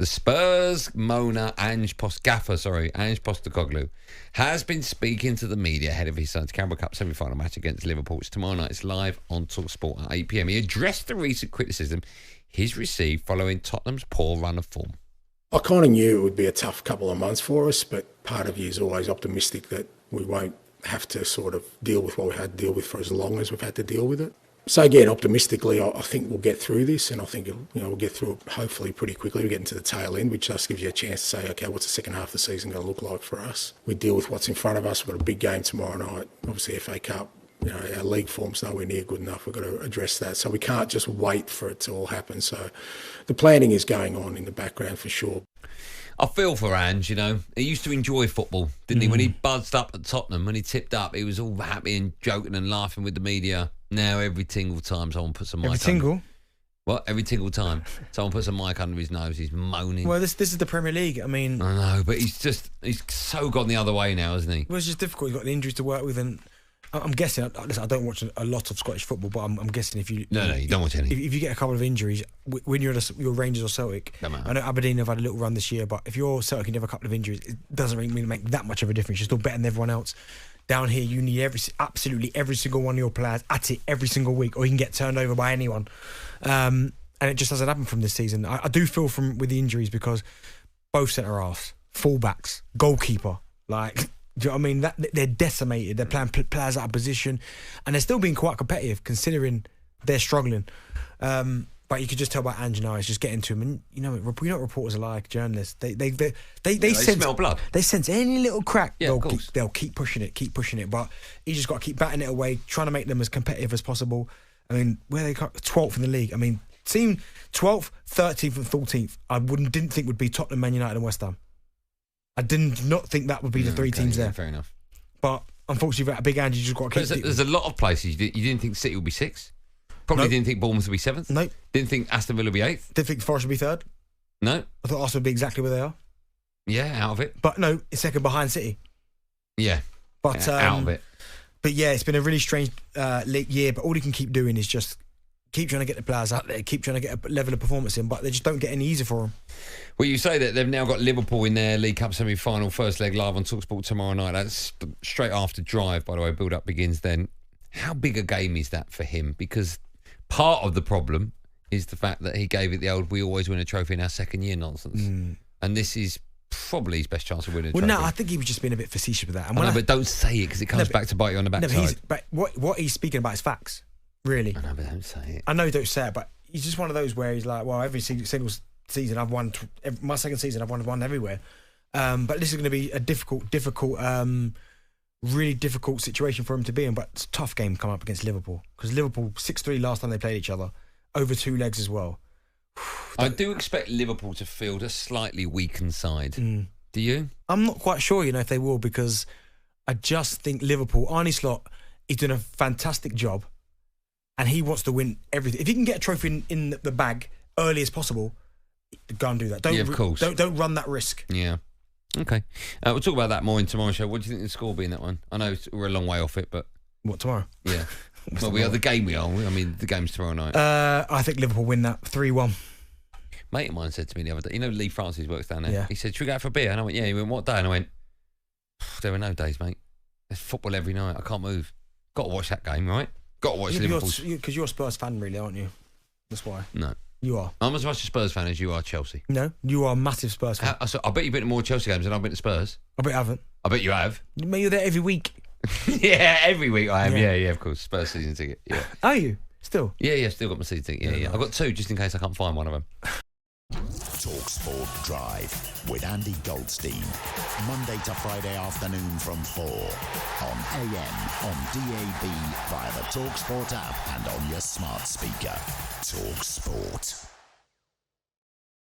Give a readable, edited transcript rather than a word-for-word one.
The Spurs moaner Ange Postecoglou has been speaking to the media ahead of his son's Carabao Cup semi-final match against Liverpool. It's tomorrow night. It's live on talkSPORT at 8 p.m. He addressed the recent criticism he's received following Tottenham's poor run of form. I kind of knew it would be a tough couple of months for us, but part of you is always optimistic that we won't have to sort of deal with what we had to deal with for as long as we've had to deal with it. So again, optimistically, I think we'll get through this, and I think we'll get through it hopefully pretty quickly. We get into the tail end, which just gives you a chance to say, okay, what's the second half of the season going to look like for us? We deal with what's in front of us. We've got a big game tomorrow night, obviously FA Cup. Our league form's nowhere near good enough. We've got to address that. So we can't just wait for it to all happen. So the planning is going on in the background for sure. I feel for Ange, He used to enjoy football, didn't he? When he buzzed up at Tottenham, when he tipped up, he was all happy and joking and laughing with the media. Now every single time someone puts a mic Every single time someone puts a mic under his nose, he's moaning. Well, this is the Premier League. I mean... I know, but he's so gone the other way now, hasn't he? Well, it's just difficult. He's got the injuries to work with, and I'm guessing, listen, I don't watch a lot of Scottish football, but I'm guessing if you... No, you don't watch any. If you get a couple of injuries, when you're Rangers or Celtic, I know Aberdeen have had a little run this year, but if you're Celtic and you have a couple of injuries, it doesn't really make that much of a difference. You're still better than everyone else. Down here, you need absolutely every single one of your players at it every single week, or you can get turned over by anyone. And it just hasn't happened from this season. I do feel with the injuries because both centre-halves, full-backs, goalkeeper, do you know what I mean? They're decimated. They're playing players out of position, and they're still being quite competitive considering they're struggling. But you could just tell by Ange now, it's just getting to him. And you know what reporters are like, journalists. They sense, smell blood. They sense any little crack. Yeah, of course. They'll keep pushing it. But you just got to keep batting it away, trying to make them as competitive as possible. I mean, where they got 12th in the league. I mean, team 12th, 13th, and 14th. I didn't think would be Tottenham, Man United, and West Ham. I did not think that would be the three teams there. Fair enough. But unfortunately, for a big Ange, you just got to keep. There's a lot of places you didn't think City would be 6th. Probably didn't think Bournemouth would be 7th. No. Didn't think Aston Villa would be 8th. Didn't think Forest would be 3rd. No. I thought Arsenal would be exactly where they are. Yeah, out of it. But no, it's second behind City. Yeah. But out of it. But yeah, it's been a really strange year. But all he can keep doing is just keep trying to get the players out there, keep trying to get a level of performance in, but they just don't get any easier for them. Well, you say that they've now got Liverpool in their League Cup semi-final, first leg live on talkSPORT tomorrow night. That's straight after Drive, by the way. Build-up begins then. How big a game is that for him? Because part of the problem is the fact that he gave it the old "we always win a trophy in our second year" nonsense. And this is probably his best chance of winning a trophy. Well, no, I think he was just being a bit facetious with that. But don't say it because it comes back to bite you on the backside. But what he's speaking about is facts, really. I know, but don't say it. I know you don't say it, but he's just one of those where he's like, well, every single season I've won, my second season I've won one everywhere. But this is going to be a difficult, really difficult situation for him to be in. But it's a tough game coming up against Liverpool, because Liverpool 6-3 last time they played each other, over 2 legs as well. I do expect Liverpool to field a slightly weakened side. Do you? I'm not quite sure, if they will, because I just think Liverpool, Arne Slot, he's doing a fantastic job, and he wants to win everything. If he can get a trophy in the bag early as possible, go and do that. Of course. Don't run that risk. Yeah. Okay. We'll talk about that more in tomorrow's show. What do you think the score will be in that one? I know we're a long way off it, but... What, tomorrow? Yeah. Well, the game we are. I mean, the game's tomorrow night. I think Liverpool win that 3-1. Mate of mine said to me the other day, Lee Francis works down there. Yeah. He said, should we go out for a beer? And I went, yeah. He went, what day? And I went, there are no days, mate. There's football every night. I can't move. Got to watch that game, right? Got to watch Liverpool. Because you're a Spurs fan, really, aren't you? That's why. No. You are. I'm as much a Spurs fan as you are Chelsea. No, you are a massive Spurs fan. I bet you've been to more Chelsea games than I've been to Spurs. I bet you haven't. I bet you have. Mate, you're there every week. Yeah, every week I am. Yeah, of course. Spurs season ticket. Yeah. Are you? Still? Yeah, still got my season ticket. Yeah. I've got 2 just in case I can't find one of them. talkSPORT Drive with Andy Goldstein. Monday to Friday afternoon from 4 on AM, on DAB, via the talkSPORT app and on your smart speaker. talkSPORT.